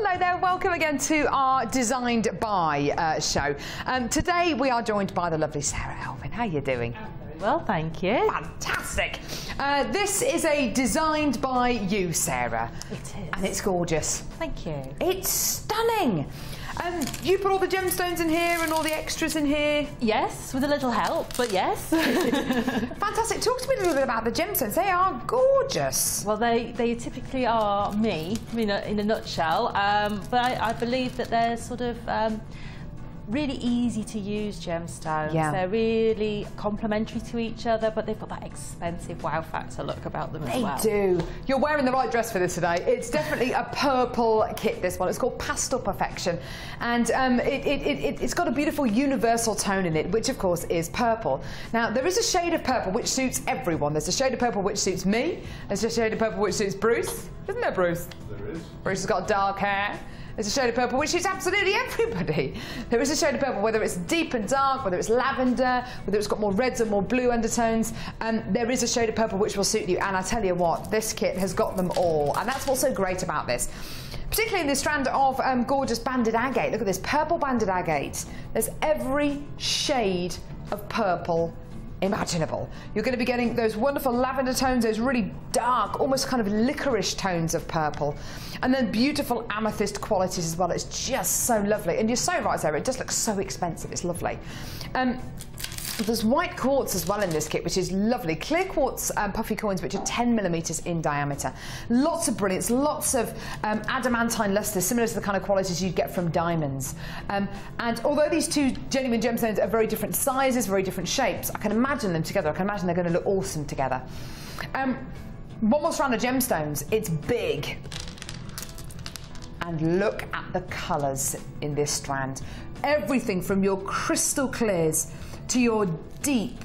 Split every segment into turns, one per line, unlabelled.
Hello there, welcome again to our Designed By show. Today we are joined by the lovely Sara Elvin. How are you doing?
Very well, thank you.
Fantastic. This is a Designed By You, Sara.
It is.
And it's gorgeous.
Thank you.
It's stunning. You put all the gemstones in here and all the extras in here?
Yes, with a little help, but yes.
Fantastic. Talk to me a little bit about the gemstones. They are gorgeous.
Well, they typically are me, in a nutshell, but I believe that they're sort of really easy to use gemstones.
Yeah.
They're really complementary to each other, but they've got that expensive wow factor look about them as well.
They do. You're wearing the right dress for this today. It's definitely a purple kit, this one. It's called Pastel Perfection. And it's got a beautiful universal tone in it, which of course is purple. Now, there is a shade of purple which suits everyone. There's a shade of purple which suits me. There's a shade of purple which suits Bruce. Isn't there, Bruce?
There is.
Bruce has got dark hair. There's a shade of purple which suits absolutely everybody. There is a shade of purple, whether it's deep and dark, whether it's lavender, whether it's got more reds or more blue undertones. There is a shade of purple which will suit you. And I tell you what, this kit has got them all. And that's what's so great about this. Particularly in this strand of gorgeous banded agate. Look at this, purple banded agate. There's every shade of purple imaginable. You're going to be getting those wonderful lavender tones, those really dark, almost kind of licorice tones of purple, and then beautiful amethyst qualities as well. It's just so lovely. And you're so right, Sarah, it does look so expensive. It's lovely. There's white quartz as well in this kit, which is lovely. Clear quartz puffy coins, which are 10mm in diameter. Lots of brilliance, lots of adamantine luster, similar to the kind of qualities you'd get from diamonds. And although these two genuine gemstones are very different sizes, very different shapes, I can imagine them together. I can imagine they're going to look awesome together. One more strand of gemstones. It's big. And look at the colours in this strand. Everything from your crystal clears to your deep,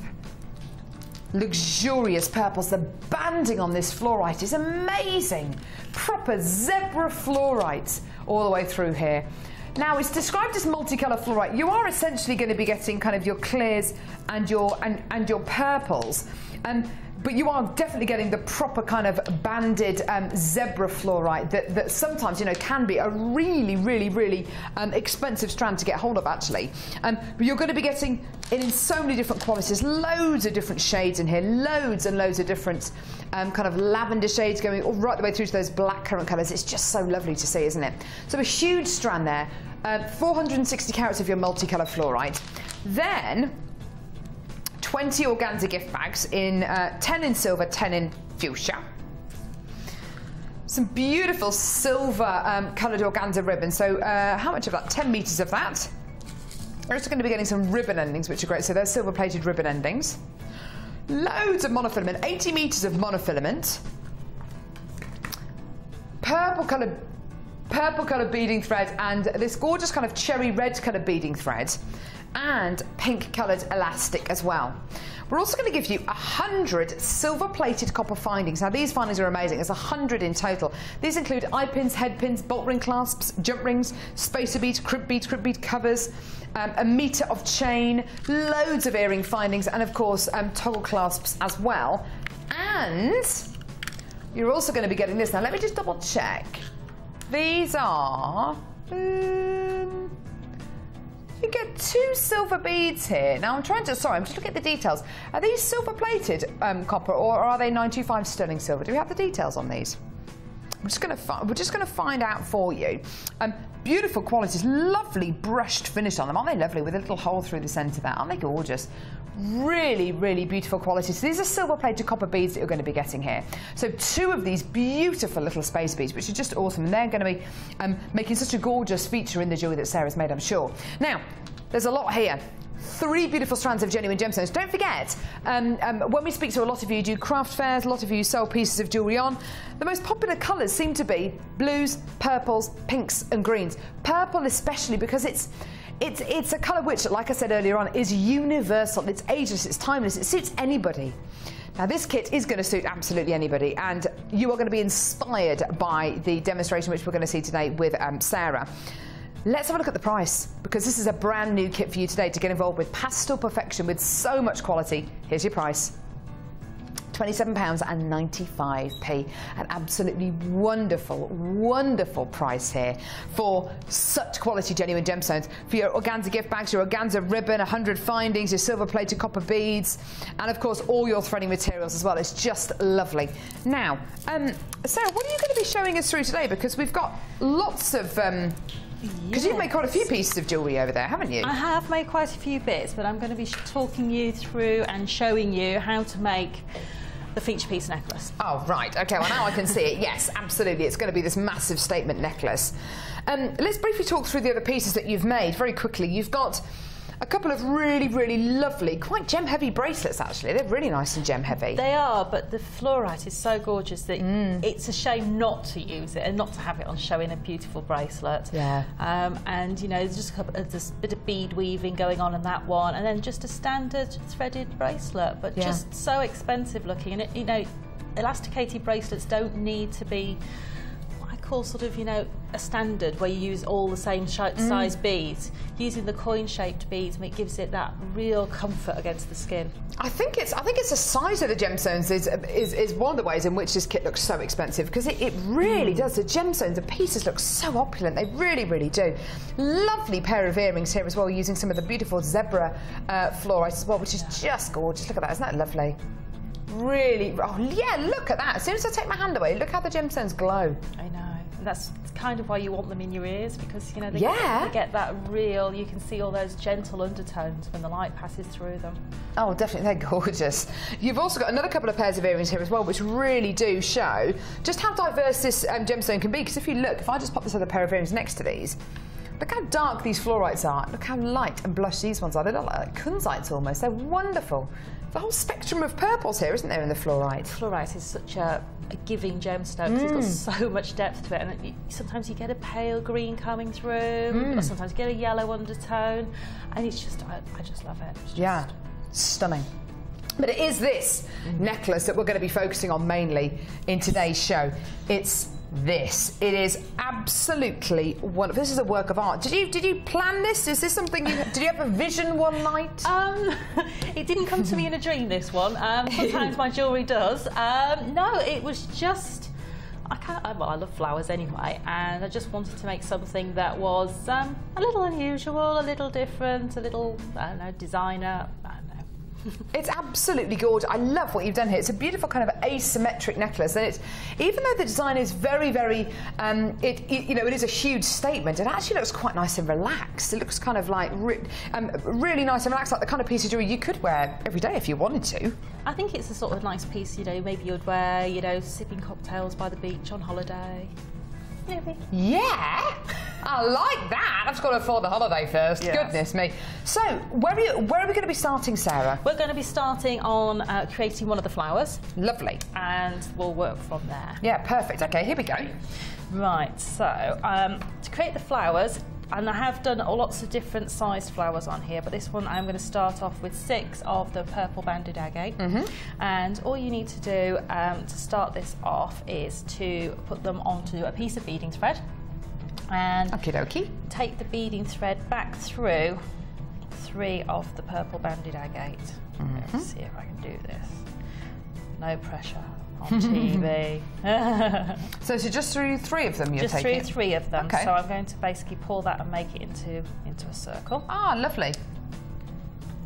luxurious purples. The banding on this fluorite is amazing. Proper zebra fluorite all the way through here. Now, it's described as multicolour fluorite. You are essentially going to be getting kind of your clears and your purples. But you are definitely getting the proper kind of banded zebra fluorite that sometimes, you know, can be a really, really, really expensive strand to get hold of, actually. But you're going to be getting it in so many different qualities, loads of different shades in here, loads and loads of different kind of lavender shades going all right the way through to those blackcurrant colours. It's just so lovely to see, isn't it? So a huge strand there, 460 carats of your multicolour fluorite. Then 20 organza gift bags in 10 in silver, 10 in fuchsia. Some beautiful silver coloured organza ribbon. So how much of that? 10 metres of that. We're also going to be getting some ribbon endings, which are great. So they're silver plated ribbon endings. Loads of monofilament, 80 metres of monofilament. Purple coloured beading thread and this gorgeous kind of cherry red coloured beading thread. And pink coloured elastic as well. We're also going to give you 100 silver plated copper findings. Now these findings are amazing. There's 100 in total. These include eye pins, head pins, bolt ring clasps, jump rings, spacer beads, crib bead covers, a metre of chain, loads of earring findings, and of course toggle clasps as well. And you're also going to be getting this. Now let me just double check. These are you get 2 silver beads here. Now I'm just looking at the details. Are these silver plated copper or are they 925 sterling silver? Do we have the details on these? We're just going to find out for you. Beautiful qualities, lovely brushed finish on them. Aren't they lovely with a little hole through the centre there? Aren't they gorgeous? Really, really beautiful qualities. So these are silver plated copper beads that you're going to be getting here. So 2 of these beautiful little space beads, which are just awesome. And they're going to be making such a gorgeous feature in the jewellery that Sarah's made, I'm sure. Now, there's a lot here. 3 beautiful strands of genuine gemstones. Don't forget, when we speak to a lot of you, do craft fairs, a lot of you sell pieces of jewellery on. The most popular colours seem to be blues, purples, pinks and greens. Purple especially because it's a colour which, like I said earlier on, is universal. It's ageless, it's timeless, it suits anybody. Now this kit is going to suit absolutely anybody, and you are going to be inspired by the demonstration which we're going to see today with Sara. Let's have a look at the price, because this is a brand new kit for you today to get involved with. Pastel Perfection with so much quality. Here's your price. £27.95. An absolutely wonderful, wonderful price here for such quality genuine gemstones. For your organza gift bags, your organza ribbon, 100 findings, your silver plated copper beads, and of course all your threading materials as well. It's just lovely. Now, Sarah, what are you going to be showing us through today? Because we've got lots of... Because you've made quite a few pieces of jewellery over there, haven't you?
I have made quite a few bits, but I'm going to be talking you through and showing you how to make the feature piece necklace. Oh, right. OK, well, now I can see it. Yes, absolutely. It's going to be this massive statement necklace. Let's briefly talk through the other pieces that you've made very quickly. You've got a couple of really, really lovely, quite gem-heavy bracelets, actually. They're really nice and gem-heavy. They are, but the fluorite is so gorgeous that it's a shame not to use it and not to have it on show in a beautiful bracelet. Yeah. And, you know, there's just a bit of bead weaving going on in that one, and then just a standard threaded bracelet, but just so expensive looking. And, it, you know, elasticated bracelets don't need to be sort of, you know, a standard where you use all the same size beads. Using the coin-shaped beads, it gives it that real comfort against the skin. I think it's the size of the gemstones is one of the ways in which this kit looks so expensive, because it really does. The gemstones, the pieces look so opulent. They really, really do. Lovely pair of earrings here as well, using some of the beautiful zebra fluorite as well, which is just gorgeous. Look at that, isn't that lovely? Really, oh yeah, look at that. As soon as I take my hand away, look how the gemstones glow. I know. That's kind of why you want them in your ears, because, you know, they get that real, you can see all those gentle undertones when the light passes through them. Oh, definitely, they're gorgeous. You've also got another couple of pairs of earrings here as well, which really do show just how diverse this gemstone can be, because if you look, if I just pop this other pair of earrings next to these, look how dark these fluorites are. Look how light and blush these ones are. They look like kunzites almost. They're wonderful. The whole spectrum of purples here, isn't there, in the fluorite? Fluorite is such a giving gemstone, because it's got so much depth to it, and sometimes you get a pale green coming through, or sometimes you get a yellow undertone, and it's just, I just love it. It's just stunning. But it is this necklace that we're going to be focusing on mainly in today's show. It's this. It is absolutely wonderful. This is a work of art. Did you plan this? Is this something did you have a vision one night? It didn't come to me in a dream, this one. Sometimes my jewellery does. No, it was just, well, I love flowers anyway, and I just wanted to make something that was a little unusual, a little different, a little, I don't know, designer. It's absolutely gorgeous. I love what you've done here. It's a beautiful kind of asymmetric necklace, and it's, even though the design is very, very, you know, it is a huge statement, it actually looks quite nice and relaxed. It looks kind of like really nice and relaxed, like the kind of piece of jewellery you could wear every day if you wanted to. I think it's a sort of nice piece, you know, maybe you'd wear, you know, sipping cocktails by the beach on holiday. Maybe. Yeah, I like that. I've just got to afford the holiday first. Yes. Goodness me. So, where are we going to be starting, Sarah? We're going to be starting on creating one of the flowers. Lovely. And we'll work from there. Yeah, perfect. Okay, here we go. Right, so to create the flowers, and I have done lots of different sized flowers on here, but this one I'm going to start off with 6 of the purple banded agate. And all you need to do to start this off is to put them onto a piece of beading thread, and take the beading thread back through 3 of the purple banded agate. Let's see if I can do this. No pressure on TV. So just through 3 of them you're taking? Just through 3 of them. Okay. So I'm going to basically pull that and make it into a circle. Ah, lovely.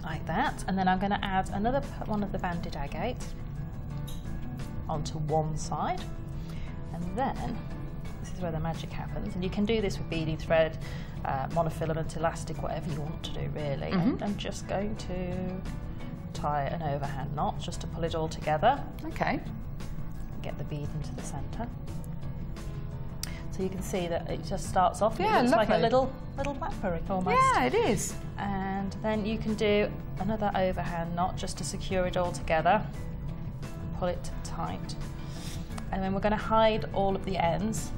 Like that. And then I'm going to add another one of the banded agate onto one side. And then, this is where the magic happens. And you can do this with beading thread, monofilament, elastic, whatever you want to do really. And I'm just going to tie an overhand knot just to pull it all together. Okay. Get the bead into the centre. So you can see that it just starts off, it looks like a little blackberry almost. Yeah, it is. And then you can do another overhand knot just to secure it all together. Pull it tight. And then we're going to hide all of the ends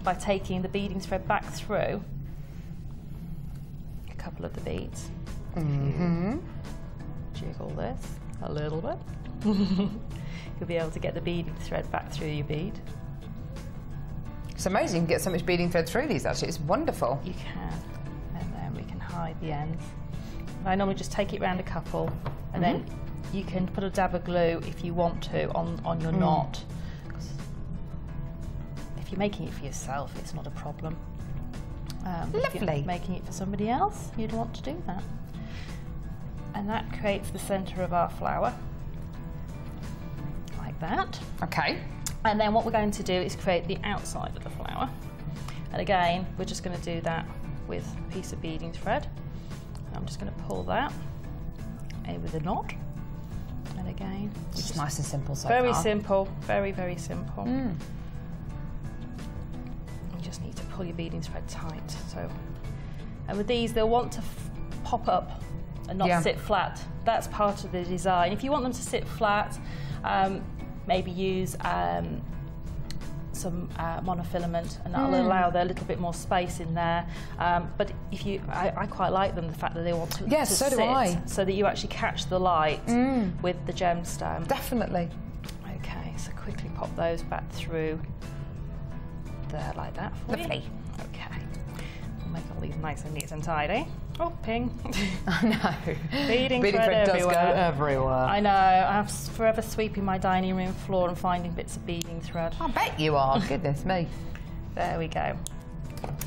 by taking the beading thread back through a couple of the beads. Jiggle this a little bit. You'll be able to get the beading thread back through your bead. It's amazing, you can get so much beading thread through these actually, it's wonderful. You can, and then we can hide the ends. I normally just take it round a couple and then you can put a dab of glue if you want to on your knot. If you're making it for yourself, it's not a problem.
Lovely.
If you're making it for somebody else, you'd want to do that. And that creates the centre of our flower, like that.
Okay.
And then what we're going to do is create the outside of the flower. And again, we're just going to do that with a piece of beading thread. I'm just going to pull that in with a knot. And again,
it's nice and simple so
very
far.
Simple, very, very simple. You just need to pull your beading thread tight. So, and with these, they'll want to pop up and not sit flat. That's part of the design. If you want them to sit flat, maybe use some monofilament, and that'll allow there a little bit more space in there. But if you, I quite like them, the fact that they want to
so
sit,
do I.
so that you actually catch the light with the gemstone.
Definitely.
Okay, so quickly pop those back through there like that for
Lovely.
you. Okay, we'll make all these nice and neat and tidy. Oh, ping.
I know.
Beading thread
does go everywhere.
I know. I'm forever sweeping my dining room floor and finding bits of beading thread.
I bet you are. Goodness me.
There we go.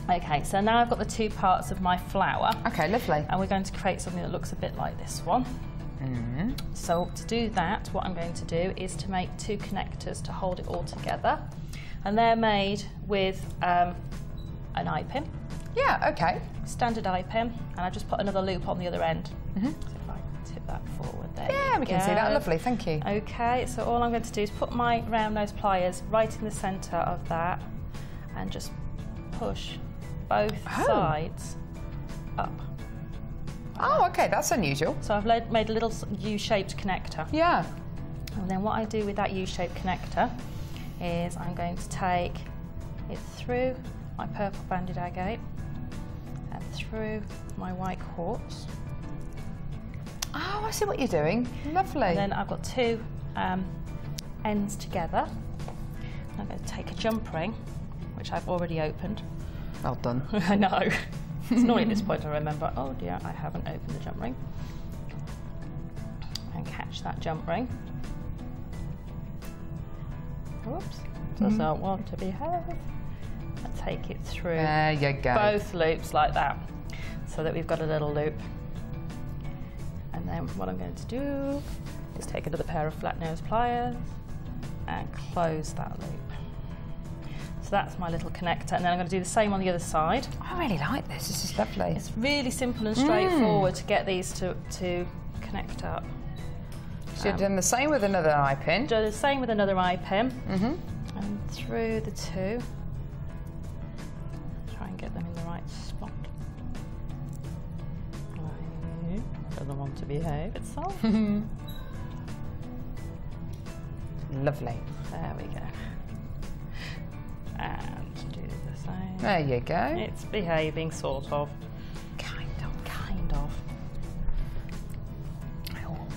Okay, so now I've got the two parts of my flower.
Okay, lovely.
And we're going to create something that looks a bit like this one. So to do that, what I'm going to do is to make two connectors to hold it all together. And they're made with an eye pin.
Yeah, okay.
Standard eye pin, and I just put another loop on the other end. So if I tip that forward there.
Yeah, we can see that. Lovely, thank you.
Okay, so all I'm going to do is put my round nose pliers right in the centre of that and just push both sides up.
Oh, okay, that's unusual.
So I've made a little U-shaped connector.
Yeah.
And then what I do with that U-shaped connector is I'm going to take it through my purple banded agate and through my white quartz.
Oh, I see what you're doing. Lovely.
And then I've got two ends together. I'm going to take a jump ring, which I've already opened.
Well done.
I know. It's not at this point I remember, oh dear, I haven't opened the jump ring. And catch that jump ring. Oops, doesn't want to behave. And take it through
there you go.
Both loops like that, so that we've got a little loop. And then what I'm going to do is take another pair of flat nose pliers and close that loop. So that's my little connector, and then I'm going to do the same on the other side.
I really like this. This is lovely.
It's really simple and straightforward to get these to connect up.
So you've done the same with another eye pin.
Do the same with another eye pin. And through the two. Try and get them in the right spot. Doesn't want to behave itself.
Lovely.
There we go. And do the same.
There you go.
It's behaving, sort of. Kind of.
Oh,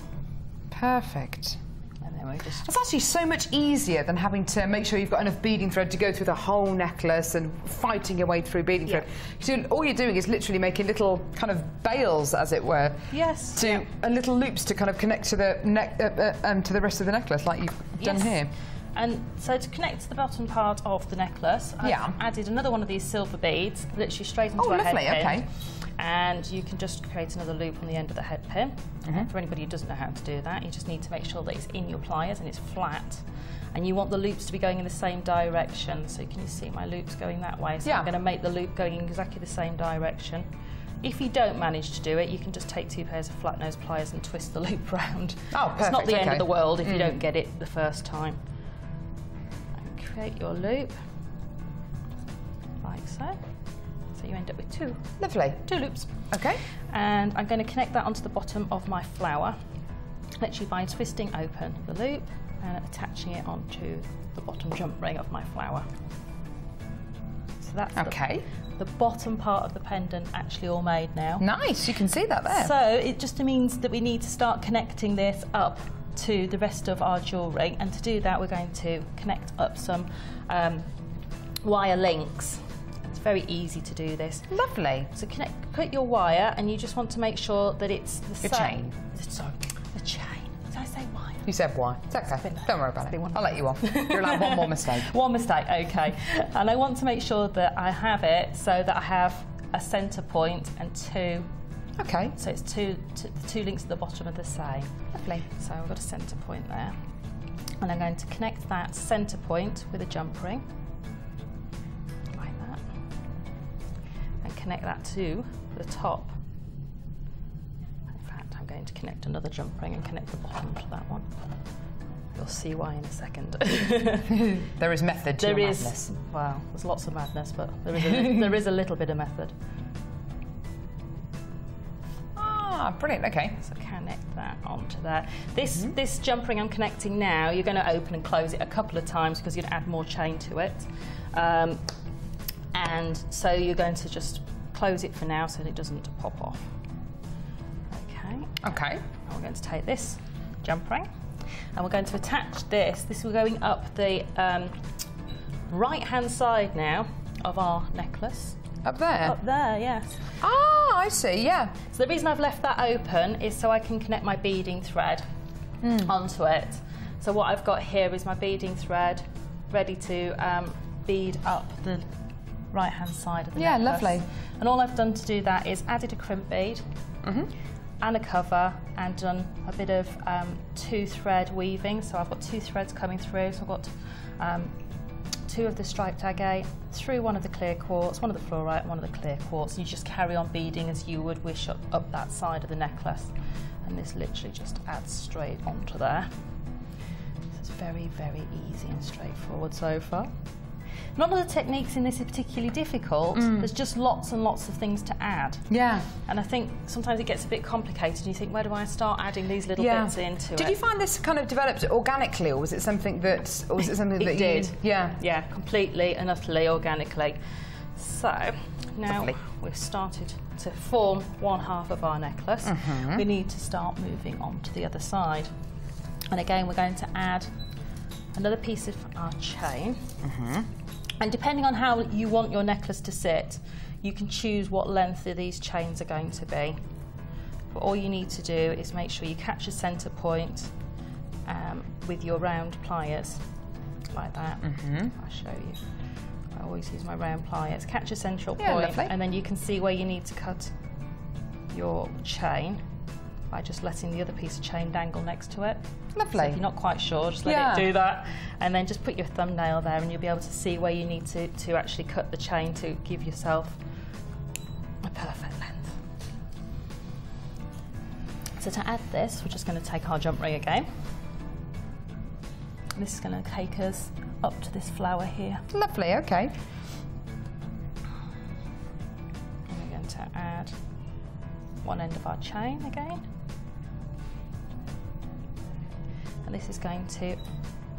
perfect.
And then we just...
It's actually so much easier than having to make sure you've got enough beading thread to go through the whole necklace and fighting your way through beading thread. So all you're doing is literally making little kind of bails, as it were.
Yes.
And little loops to kind of connect to the neck to the rest of the necklace, like you've done here.
And so to connect to the bottom part of the necklace, I've added another one of these silver beads, literally straight into a head pin.
Okay.
And you can just create another loop on the end of the head pin. For anybody who doesn't know how to do that, you just need to make sure that it's in your pliers and it's flat. And you want the loops to be going in the same direction. So can you see my loops going that way? So I'm going to make the loop going in exactly the same direction. If you don't manage to do it, you can just take two pairs of flat nose pliers and twist the loop round.
Oh, perfect.
It's not the end of the world if you don't get it the first time. Create your loop, like so. So you end up with two.
Lovely.
Two loops.
Okay.
And I'm going to connect that onto the bottom of my flower, literally by twisting open the loop and attaching it onto the bottom jump ring of my flower. So that's the bottom part of the pendant actually all made now.
Nice, you can see that there.
So it just means that we need to start connecting this up to the rest of our jewellery, and to do that we're going to connect up some wire links. It's very easy to do this.
Lovely.
So put your wire, and you just want to make sure that it's the
chain.
Sorry, the chain. So
You said why. It's okay. Don't worry about it. I'll let you off. You're allowed one more mistake.
One mistake, okay. And I want to make sure that I have it so that I have a centre point and two.
Okay.
So it's the two links at the bottom are the same.
Lovely.
So I've got a centre point there. And I'm going to connect that centre point with a jump ring. Like that. And connect that to the top. In fact, I'm going to connect another jump ring and connect the bottom to that one. You'll see why in a second.
There is method to your madness.
Well, there's lots of madness, but there is a little bit of method.
Ah, brilliant, okay.
So connect that onto there. This jump ring I'm connecting now, you're going to open and close it a couple of times because you're going to add more chain to it. And so you're going to just close it for now so that it doesn't pop off. Okay.
Okay.
And we're going to take this jump ring and we're going to attach this. This is going up the right-hand side now of our necklace.
Up there?
Up there, yes.
Ah, I see, yeah.
So the reason I've left that open is so I can connect my beading thread onto it. So what I've got here is my beading thread ready to bead up the right-hand side of the necklace.
Yeah, lovely.
And all I've done to do that is added a crimp bead and a cover and done a bit of two-thread weaving. So I've got two threads coming through. So I've got two of the striped agate through one of the clear quartz, one of the fluorite and one of the clear quartz. You just carry on beading as you would wish up that side of the necklace. And this literally just adds straight onto there. So it's very, very easy and straightforward so far. None of the techniques in this are particularly difficult. There's just lots and lots of things to add.
Yeah.
And I think sometimes it gets a bit complicated and you think, where do I start adding these little bits into it?
Did you find this kind of developed organically, or was it something that,
It did.
Yeah.
Yeah, completely and utterly organically. So now we've started to form one half of our necklace. We need to start moving on to the other side. And again, we're going to add another piece of our chain. And depending on how you want your necklace to sit, you can choose what length of these chains are going to be. But all you need to do is make sure you catch a centre point with your round pliers, like that. I'll show you. I always use my round pliers. Catch a central point, and then you can see where you need to cut your chain by just letting the other piece of chain dangle next to it.
Lovely.
So if you're not quite sure, just let it do that, and then just put your thumbnail there and you'll be able to see where you need to actually cut the chain to give yourself a perfect length. So to add this, we're just going to take our jump ring again. And this is going to take us up to this flower here.
Lovely, okay.
And we're going to add one end of our chain again. And this is going to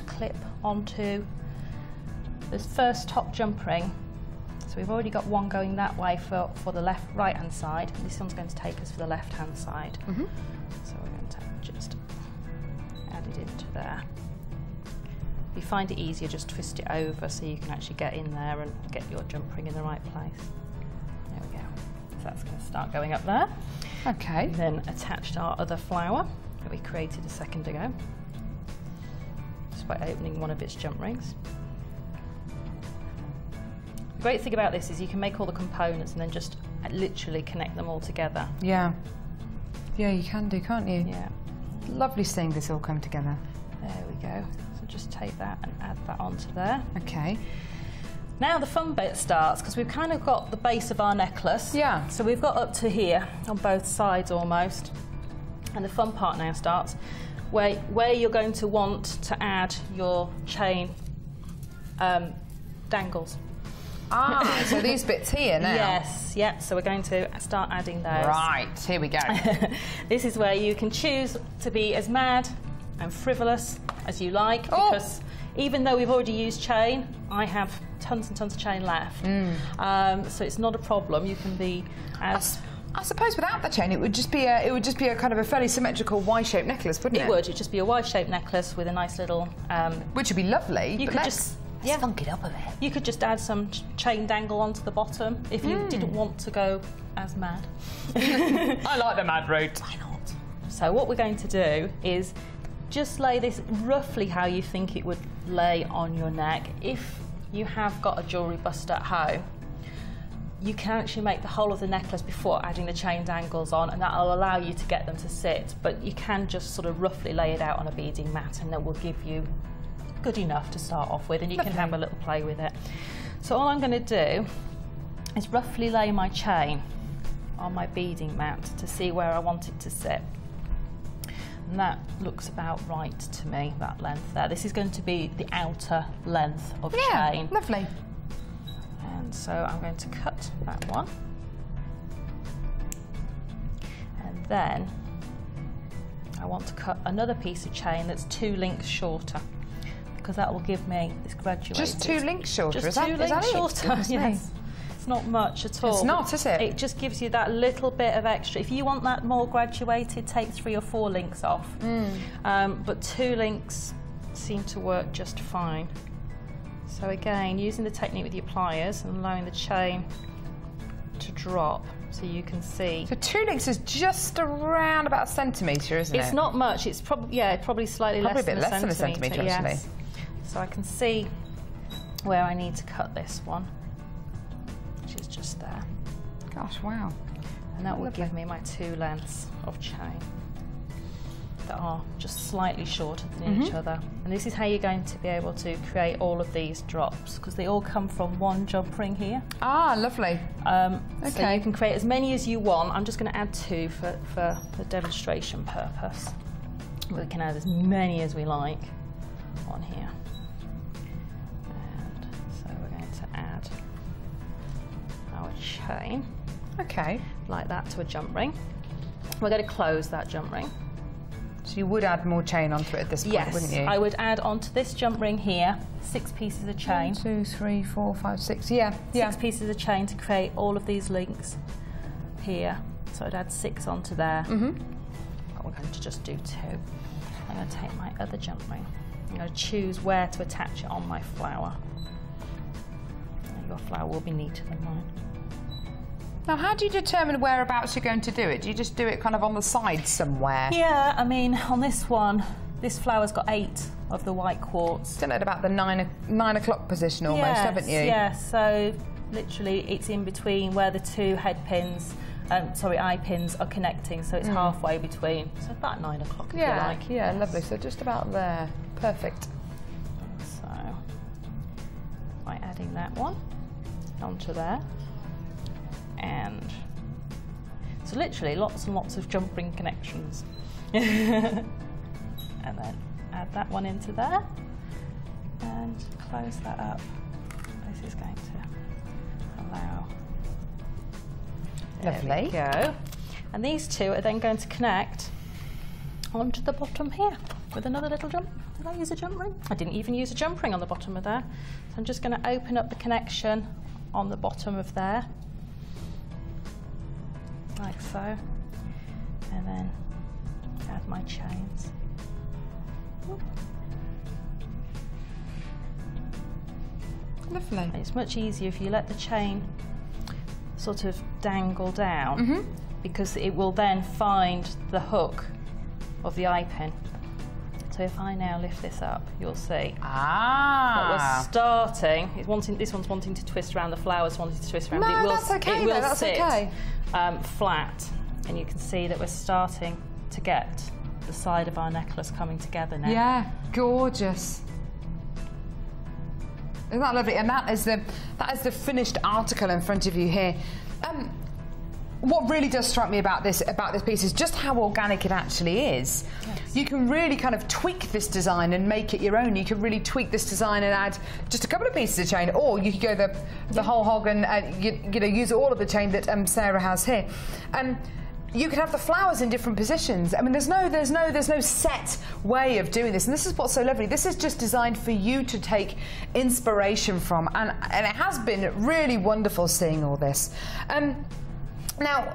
clip onto the first top jump ring. So we've already got one going that way for the right hand side, and this one's going to take us for the left hand side. So we're going to just add it into there. If you find it easier, just twist it over so you can actually get in there and get your jump ring in the right place. There we go. So that's going to start going up there.
Okay.
Then attached our other flower that we created a second ago, just by opening one of its jump rings. The great thing about this is you can make all the components and then just literally connect them all together.
Yeah. Yeah, you can do, can't you?
Yeah.
Lovely seeing this all come together.
There we go. So just take that and add that onto there.
Okay.
Now the fun bit starts, because we've kind of got the base of our necklace.
Yeah.
So we've got up to here on both sides almost. And the fun part now starts where you're going to want to add your chain dangles.
Ah, so these bits here now?
Yes, yeah, so we're going to start adding those.
Right, here we go.
This is where you can choose to be as mad and frivolous as you like, because even though we've already used chain, I have tons and tons of chain left. So it's not a problem. You can be as...
I suppose without the chain, it would just be a kind of a fairly symmetrical Y-shaped necklace, wouldn't it?
It would. It'd just be a Y-shaped necklace with a nice little...
which would be lovely.
You could just...
Let's funk it up a bit.
You could just add some chain dangle onto the bottom if you didn't want to go as mad.
I like the mad route.
Why not? So what we're going to do is just lay this roughly how you think it would lay on your neck. If you have got a jewellery bust at home, you can actually make the whole of the necklace before adding the chain dangles on, and that'll allow you to get them to sit, but you can just sort of roughly lay it out on a beading mat and that will give you good enough to start off with, and you can have a little play with it. So all I'm going to do is roughly lay my chain on my beading mat to see where I want it to sit. And that looks about right to me, that length there. This is going to be the outer length of chain.
Lovely.
And so I'm going to cut that one. And then I want to cut another piece of chain that's 2 links shorter, because that will give me this graduated.
Just 2 links shorter?
Just 2 links shorter, yes. It's not much at all.
It's not, is it?
It just gives you that little bit of extra. If you want that more graduated, take 3 or 4 links off. But 2 links seem to work just fine. So again, using the technique with your pliers and allowing the chain to drop so you can see.
So 2 links is just around about a centimetre, isn't it?
It's not much. It's probably slightly less than a centimetre.
Probably a bit less than a centimetre, actually.
Yes. So I can see where I need to cut this one, which is just there.
Gosh, wow.
And that will give me my 2 lengths of chain that are just slightly shorter than each other. And this is how you're going to be able to create all of these drops, because they all come from one jump ring here.
Ah, lovely.
So you can create as many as you want. I'm just going to add 2 for the demonstration purpose. We can add as many as we like on here. And so we're going to add our chain.
Okay.
Like that to a jump ring. We're going to close that jump ring.
So you would add more chain onto it at this point, wouldn't you?
Yes, I would add onto this jump ring here 6 pieces of chain.
1, 2, 3, 4, 5, 6. Yeah,
6 pieces of chain to create all of these links here. So I'd add 6 onto there. But we're going to just do 2. I'm going to take my other jump ring. I'm going to choose where to attach it on my flower. Your flower will be neater than mine.
Now, how do you determine whereabouts you're going to do it? Do you just do it kind of on the side somewhere?
Yeah, I mean, on this one, this flower's got 8 of the white quartz.
Done at about the 9 o'clock position almost, haven't you?
Yes, so literally it's in between where the 2 head pins, eye pins are connecting, so it's halfway between. So about 9 o'clock if you like.
Yeah, lovely. So just about there. Perfect.
So by adding that one onto there. And so literally lots and lots of jump ring connections. And then add that one into there and close that up. This is going to allow.
Lovely.
There we go. And these 2 are then going to connect onto the bottom here with another little jump. Did I use a jump ring? I didn't even use a jump ring on the bottom of there. So I'm just going to open up the connection on the bottom of there. Like so, and then add my chains.
Lovely.
And it's much easier if you let the chain sort of dangle down, because it will then find the hook of the eye pin. So if I now lift this up, you'll see. What we're starting is this one's wanting to twist around, the flower's wanting to twist around.
No,
but it will,
that's okay.
It will
that's
sit
okay.
Flat, and you can see that we're starting to get the side of our necklace coming together now.
Yeah, gorgeous. Isn't that lovely? And that is the finished article in front of you here. What really does strike me about this piece is just how organic it actually is. Yes. You can really kind of tweak this design and make it your own. You can really tweak this design and add just a couple of pieces of chain, or you could go the whole hog and you know, use all of the chain that Sarah has here. You can have the flowers in different positions. I mean, there's no set way of doing this, and this is what's so lovely. This is just designed for you to take inspiration from, and it has been really wonderful seeing all this. Now,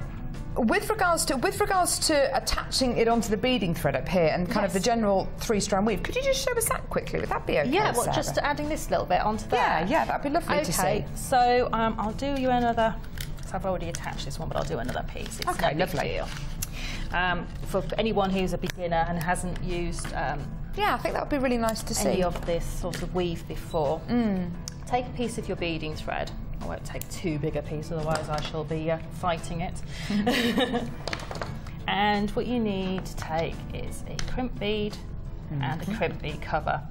with regards to attaching it onto the beading thread up here and kind of the general 3-strand weave, could you just show us that quickly? Would that be okay?
Yeah, well,
Sarah?
just adding this little bit onto there.
Yeah, that'd be lovely to see.
Okay, so I'll do you another. So I've already attached this one, but I'll do another piece. It's
okay,
no big
lovely.
deal. for anyone who's a beginner and hasn't used
yeah, I think that would be really nice to see
any of this sort of weave before. Take a piece of your beading thread. I won't take too big a piece, otherwise I shall be fighting it. And what you need to take is a crimp bead and a crimp bead cover.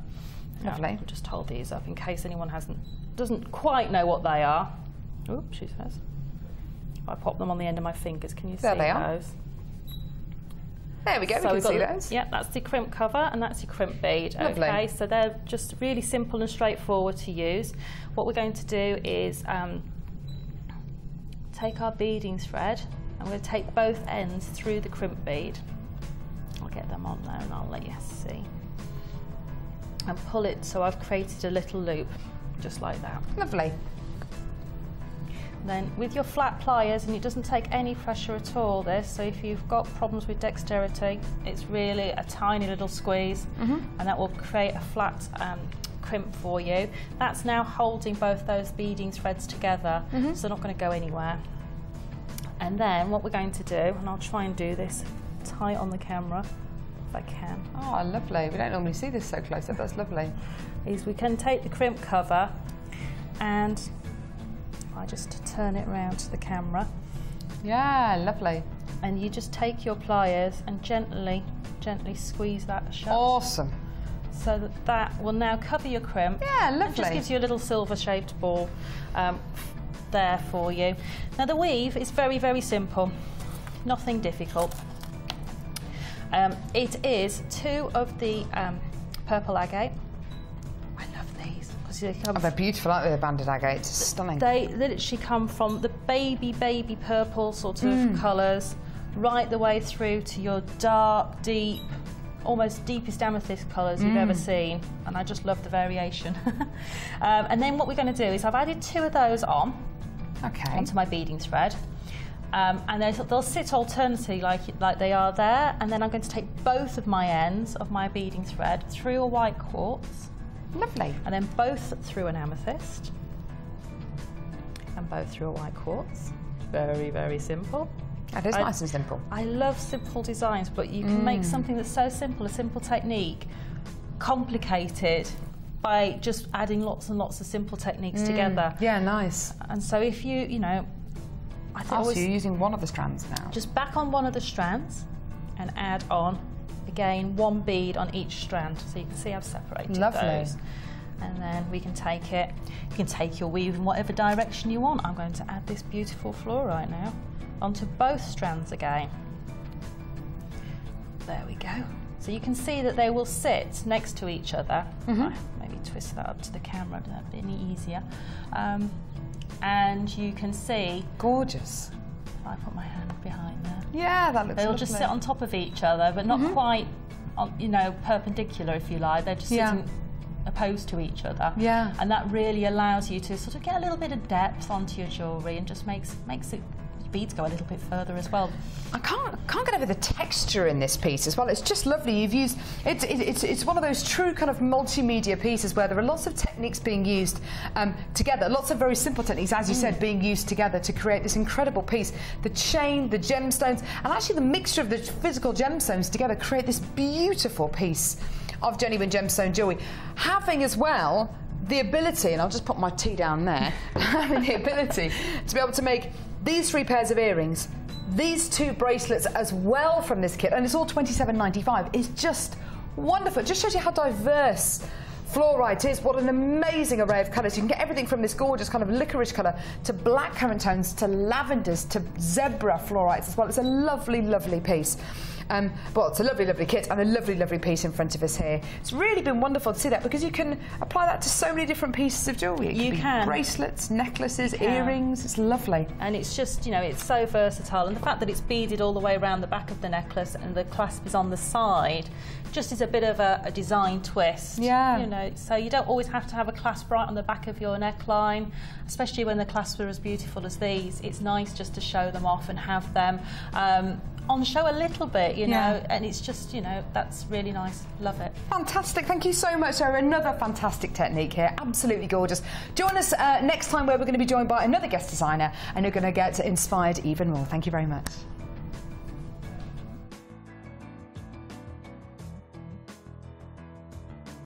Lovely.
I'll just hold these up in case anyone doesn't quite know what they are. Oops, she says. If I pop them on the end of my fingers, can you see those?
There they are. There we go, we can see those.
Yeah, that's the crimp cover and that's your crimp bead.
Lovely.
Okay, so they're just really simple and straightforward to use. What we're going to do is take our beading thread and we're going to take both ends through the crimp bead. I'll get them on there and I'll let you see. And pull it so I've created a little loop, just like that.
Lovely.
Then with your flat pliers, and it doesn't take any pressure at all this, so if you've got problems with dexterity, it's really a tiny little squeeze and that will create a flat crimp for you. That's now holding both those beading threads together, so they're not going to go anywhere. And then what we're going to do, and I'll try and do this tight on the camera if I can.
Oh, lovely. We don't normally see this so close up, that's lovely.
Is we can take the crimp cover and I just turn it round to the camera.
Yeah, lovely.
And you just take your pliers and gently squeeze that shut.
Awesome.
So that will now cover your crimp.
Yeah, lovely.
It just gives you a little silver shaped ball there for you. Now the weave is very, very simple. Nothing difficult. It is 2 of the purple agate. I love these.
They're beautiful, aren't they, the banded agate? It's stunning.
They literally come from the baby purple sort of colours right the way through to your dark, deep, almost deepest amethyst colours you've ever seen. And I just love the variation. And then what we're going to do is I've added 2 of those on onto my beading thread. And they'll sit alternately like they are there. And then I'm going to take both of my ends of my beading thread through a white quartz.
Lovely.
And then both through an amethyst. And both through a white quartz. Very, very simple.
That is nice and simple.
I love simple designs, but you can make something that's so simple, a simple technique, complicated by just adding lots and lots of simple techniques together.
Yeah, nice.
And so if you know, I think
so you're using one of the strands now.
Just back on one of the strands and add on, again, 1 bead on each strand. So you can see I've separated those. And then we can take it, you can take your weave in whatever direction you want. I'm going to add this beautiful fluorite now onto both strands again. There we go. So you can see that they will sit next to each other. Maybe twist that up to the camera, that'd be any easier. And you can see...
Gorgeous.
If I put my hand behind there.
Yeah, that looks
They'll
lovely.
just sit on top of each other, but not quite, you know, perpendicular, if you like. They're just sitting opposed to each other.
Yeah.
And that really allows you to sort of get a little bit of depth onto your jewellery and just makes it beads go a little bit further as well. I
can't get over the texture in this piece as well. It's just lovely. You've used it's one of those true kind of multimedia pieces where there are lots of techniques being used together, lots of very simple techniques, as you said, being used together to create this incredible piece. The chain, the gemstones, and actually the mixture of the physical gemstones together create this beautiful piece of genuine gemstone jewellery. Having as well the ability, and I'll just put my tea down there, having the ability to be able to make these 3 pairs of earrings, these 2 bracelets as well from this kit, and it's all $27.95, is just wonderful. It just shows you how diverse fluorite is, what an amazing array of colours. You can get everything from this gorgeous kind of licorice colour to black currant tones to lavenders to zebra fluorites as well. It's a lovely, lovely piece. Well, it's a lovely, lovely kit and a lovely, lovely piece in front of us here. It's really been wonderful to see that because you can apply that to so many different pieces of jewellery.
You can.
Bracelets, necklaces, earrings. It's lovely.
And it's just, you know, it's so versatile. And the fact that it's beaded all the way around the back of the necklace and the clasp is on the side just is a bit of a design twist.
Yeah.
You know, so you don't always have to have a clasp right on the back of your neckline, especially when the clasps are as beautiful as these. It's nice just to show them off and have them on show a little bit, you know, and it's just, you know, that's really nice. Love it. Fantastic. Thank you so much, Sarah. Another fantastic technique here. Absolutely gorgeous. Join us next time where we're going to be joined by another guest designer and you're going to get inspired even more. Thank you very much.